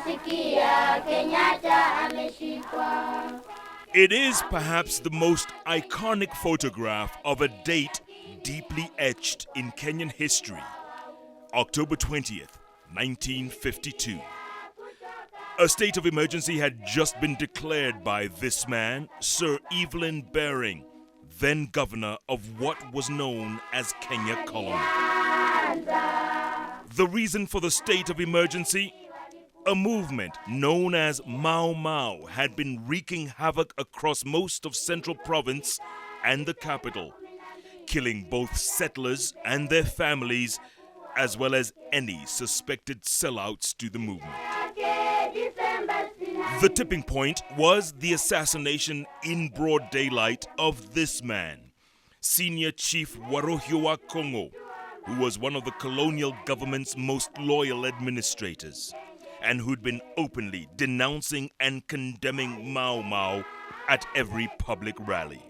tulisikia Kenyatta ameshikwa. It is perhaps the most iconic photograph of a date deeply etched in Kenyan history. October 20th, 1952. A state of emergency had just been declared by this man, Sir Evelyn Baring, then governor of what was known as Kenya Colony. The reason for the state of emergency? A movement known as Mau Mau had been wreaking havoc across most of Central Province and the capital, killing both settlers and their families, as well as any suspected sellouts to the movement. The tipping point was the assassination in broad daylight of this man, Senior Chief Warohiwa Kongo, who was one of the colonial government's most loyal administrators, and who'd been openly denouncing and condemning Mau Mau at every public rally.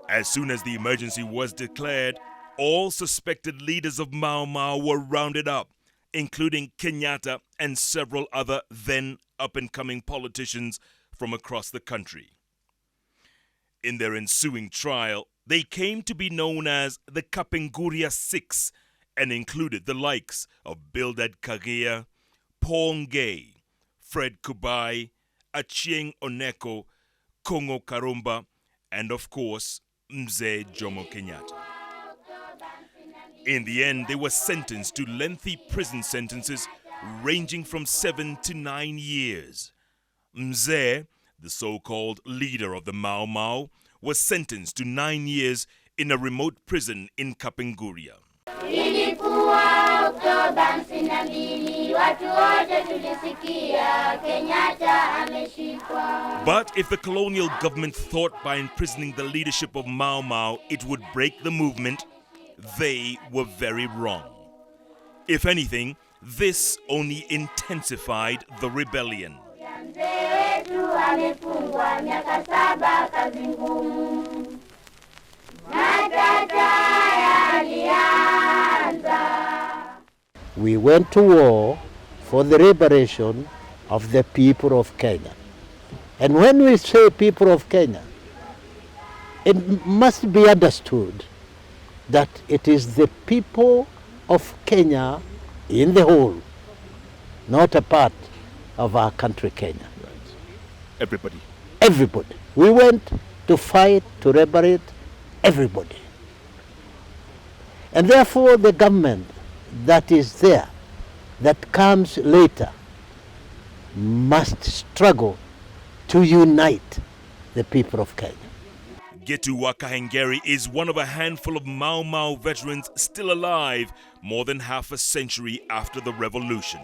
As soon as the emergency was declared, all suspected leaders of Mau Mau were rounded up, including Kenyatta and several other then up-and-coming politicians from across the country. In their ensuing trial, they came to be known as the Kapenguria Six, and included the likes of Bildad Kagea, Paul Ngei, Fred Kubai, Achieng Oneko, Kongo Karumba, and of course, Mzee Jomo Kenyatta. In the end, they were sentenced to lengthy prison sentences ranging from 7 to 9 years. Mzee, the so-called leader of the Mau Mau, was sentenced to 9 years in a remote prison in Kapenguria. Ilikuwa Oktoba 52, watu wote tulisikia Kenyatta ameshikwa. But if the colonial government thought by imprisoning the leadership of Mau Mau it would break the movement, they were very wrong. If anything, this only intensified the rebellion. We went to war for the liberation of the people of Kenya. And when we say people of Kenya, it must be understood that it is the people of Kenya in the whole, not a part of our country, Kenya. Right. Everybody. Everybody. We went to fight, to liberate everybody. And therefore the government that is there, that comes later, must struggle to unite the people of Kenya. Getu Wakahengeri is one of a handful of Mau Mau veterans still alive more than half a century after the revolution.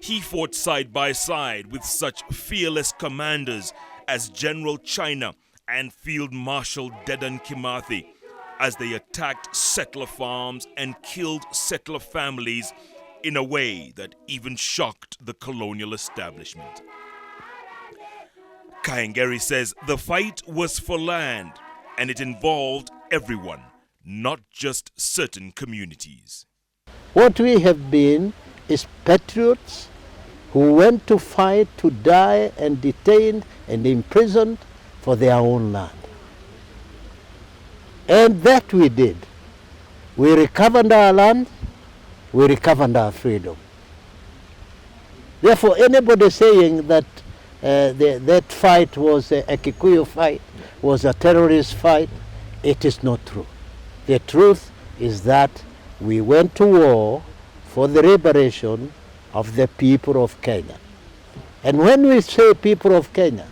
He fought side by side with such fearless commanders as General China and Field Marshal Dedan Kimathi as they attacked settler farms and killed settler families in a way that even shocked the colonial establishment. Kahengeri says the fight was for land and it involved everyone, not just certain communities. What we have been is patriots who went to fight, to die, and detained and imprisoned for their own land. And that we did. We recovered our land, we recovered our freedom. Therefore, anybody saying that that fight was a Kikuyu fight, was a terrorist fight, it is not true. The truth is that we went to war for the liberation of the people of Kenya. And when we say people of Kenya,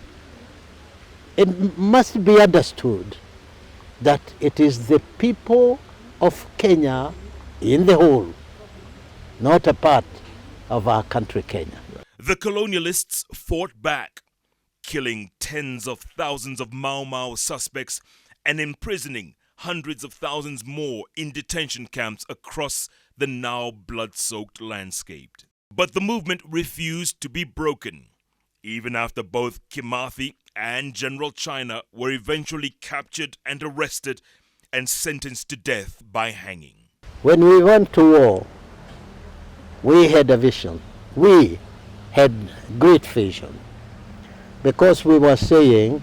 it must be understood that it is the people of Kenya in the whole, not a part of our country, Kenya. The colonialists fought back, killing tens of thousands of Mau Mau suspects and imprisoning hundreds of thousands more in detention camps across the now blood-soaked landscape. But the movement refused to be broken, even after both Kimathi and General China were eventually captured and arrested and sentenced to death by hanging. When we went to war, we had a vision we had great vision, because we were saying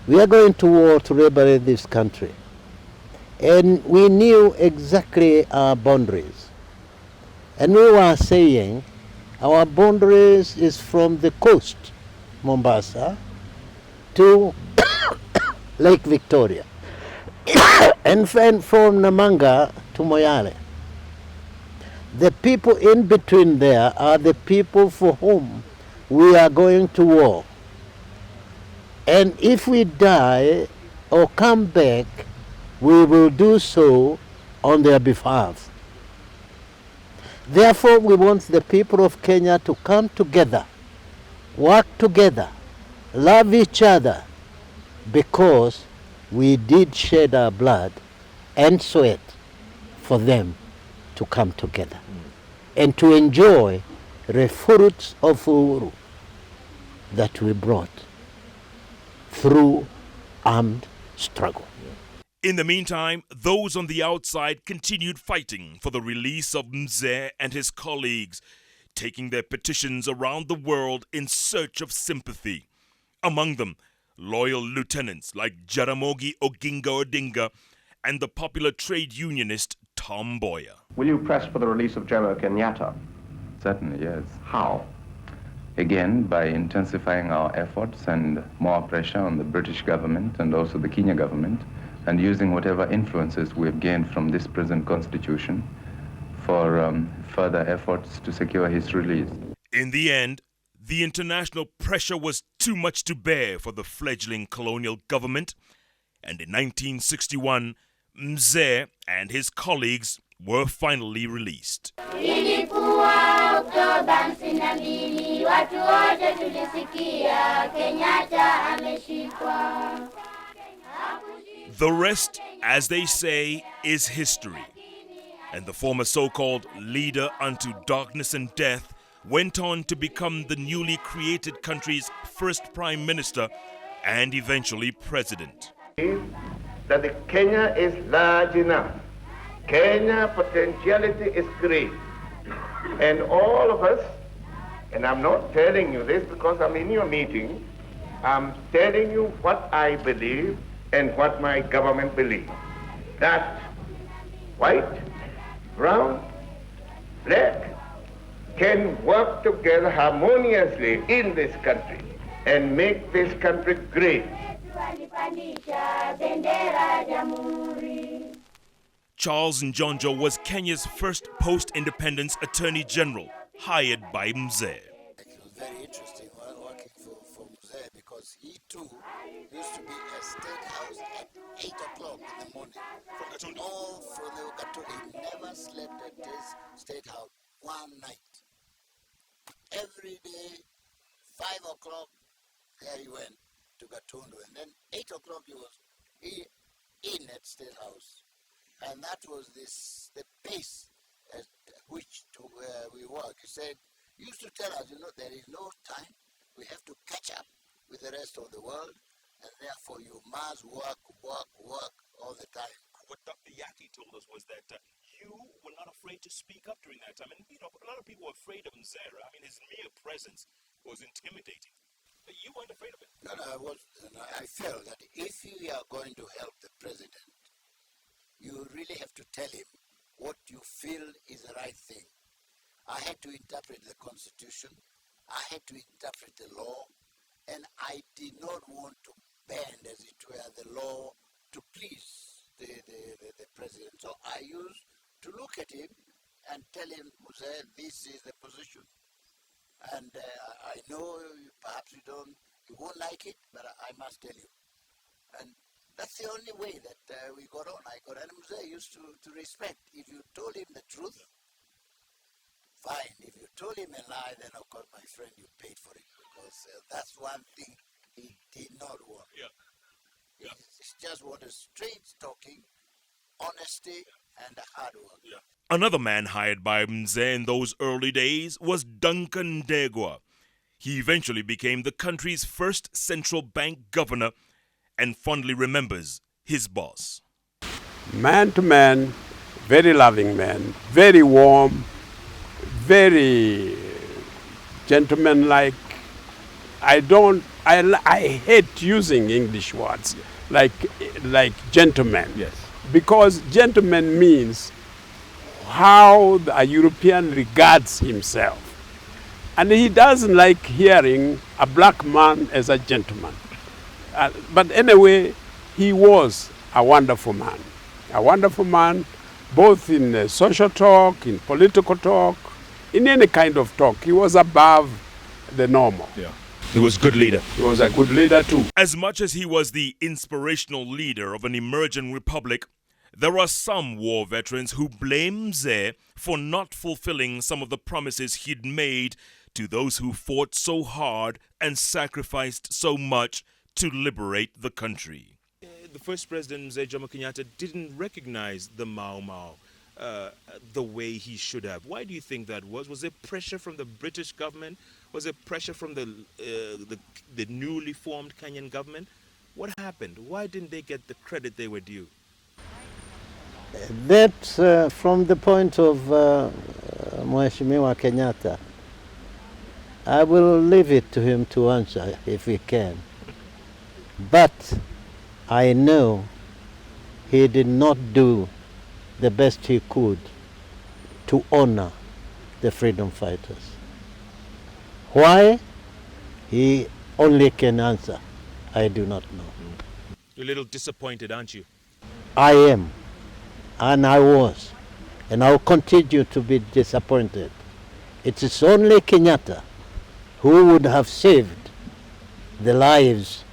we are going to war to liberate this country. And we knew exactly our boundaries. And we were saying our boundaries is from the coast, Mombasa, to Lake Victoria, and from Namanga to Moyale. The people in between there are the people for whom we are going to war. And if we die or come back, we will do so on their behalf. Therefore, we want the people of Kenya to come together, work together, love each other, because we did shed our blood and sweat for them to come together and to enjoy the fruits of uhuru that we brought through armed struggle. In the meantime, those on the outside continued fighting for the release of Mzee and his colleagues, taking their petitions around the world in search of sympathy. Among them, loyal lieutenants like Jaramogi Oginga Odinga and the popular trade unionist Tom Mboya. Will you press for the release of Jomo Kenyatta? Certainly, yes. How? Again, by intensifying our efforts and more pressure on the British government and also the Kenya government, and using whatever influences we have gained from this present constitution for further efforts to secure his release. In the end, the international pressure was too much to bear for the fledgling colonial government, and in 1961, Mzee and his colleagues were finally released. Ilikuwa Oktoba 52, watu wote tulisikia Kenyatta ameshikwa. The rest, as they say, is history. And the former so-called leader unto darkness and death went on to become the newly created country's first prime minister and eventually president. That the Kenya is large enough. Kenya potentiality is great. And all of us, and I'm not telling you this because I'm in your meeting, I'm telling you what I believe and what my government believes. That white, brown, black can work together harmoniously in this country and make this country great. Charles Njonjo was Kenya's first post-independence Attorney General, hired by Mzee. It was very interesting working for Mzee, because he too used to be at State House at 8 o'clock in the morning. All from the Gatundu. He never slept at his State House one night. Every day, 5 o'clock, there he went to Gatundu. And then 8 o'clock he was in at State House. And that was the pace at which we work. He said, he used to tell us, there is no time. We have to catch up with the rest of the world, and therefore you must work all the time. What Dr. Yaki told us was that you were not afraid to speak up during that time. And, a lot of people were afraid of Mzee. I mean, his mere presence was intimidating. But you weren't afraid of it. No, I felt that if you are going to help the president, you really have to tell him what you feel is the right thing. I had to interpret the Constitution. I had to interpret the law. And I did not want to bend, as it were, the law to please the president. So I used to look at him and tell him, Mzee, this is the position. And I know perhaps you won't like it, but I must tell you. And that's the only way that we got on. And Mzee used to respect. If you told him the truth, fine. If you told him a lie, then of course, my friend, you paid for it. Because that's one thing he did not want. Yeah. He just wanted straight talking, honesty, and hard work. Yeah. Another man hired by Mzee in those early days was Duncan Ndegwa. He eventually became the country's first central bank governor and fondly remembers his boss. Man to man, very loving man, very warm, very gentlemanlike. I hate using English words like gentleman. Yes. Because gentleman means how a European regards himself. And he doesn't like hearing a black man as a gentleman. But anyway, he was a wonderful man. A wonderful man, both in social talk, in political talk, in any kind of talk. He was above the normal. Yeah. He was a good leader. He was a good leader too. As much as he was the inspirational leader of an emerging republic, there are some war veterans who blame Mzee for not fulfilling some of the promises he'd made to those who fought so hard and sacrificed so much to liberate the country. The first president, Mzee Jomo Kenyatta, didn't recognize the Mau Mau the way he should have. Why do you think that was? Was there pressure from the British government? Was there pressure from the newly formed Kenyan government? What happened? Why didn't they get the credit they were due? That's from the point of Mheshimiwa Kenyatta. I will leave it to him to answer if he can. But I know he did not do the best he could to honor the freedom fighters. Why? He only can answer. I do not know. You're a little disappointed, aren't you? I am, and I was, and I will continue to be disappointed. It is only Kenyatta who would have saved the lives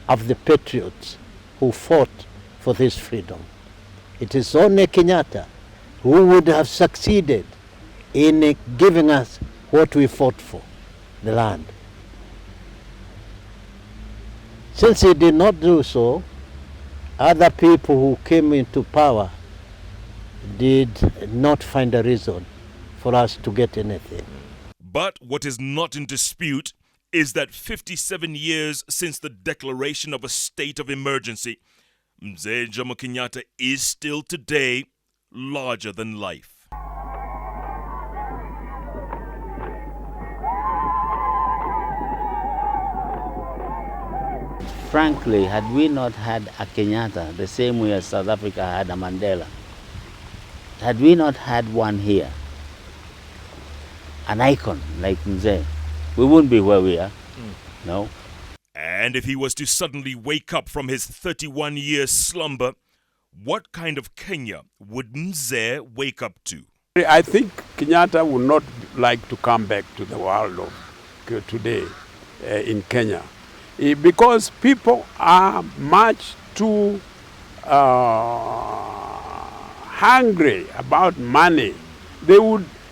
of the patriots who fought for this freedom. It is only Kenyatta who would have succeeded in giving us what we fought for, the land. Since he did not do so, other people who came into power did not find a reason for us to get anything. But what is not in dispute is that 57 years since the declaration of a state of emergency, Mzee Jomo Kenyatta is still today larger than life. Frankly, had we not had a Kenyatta the same way as South Africa had a Mandela, had we not had one here, an icon like Mzee, we wouldn't be where we are. No. And if he was to suddenly wake up from his 31-year slumber, what kind of Kenya would Mzee wake up to? I think Kenyatta would not like to come back to the world of today in Kenya. Because people are much too hungry about money.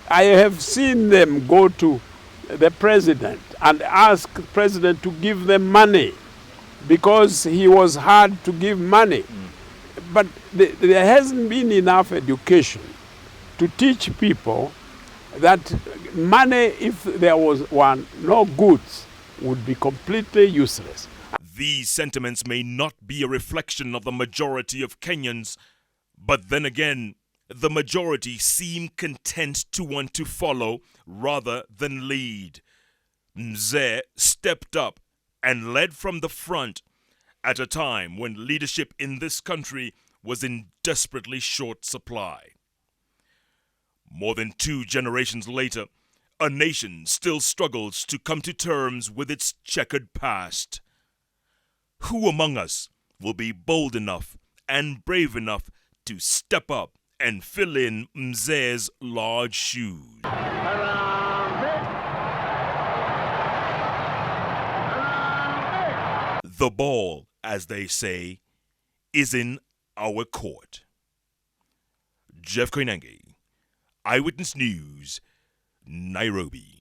I have seen them go to the president and ask the president to give them money because he was hard to give money. But there hasn't been enough education to teach people that money, if there was no goods, would be completely useless. These sentiments may not be a reflection of the majority of Kenyans, but then again, the majority seem content to want to follow rather than lead. Mzee stepped up and led from the front at a time when leadership in this country was in desperately short supply. More than 2 generations later, a nation still struggles to come to terms with its checkered past. Who among us will be bold enough and brave enough to step up and fill in Mzee's large shoes? The ball, as they say, is in our court. Jeff Koinange, Eyewitness News, Nairobi.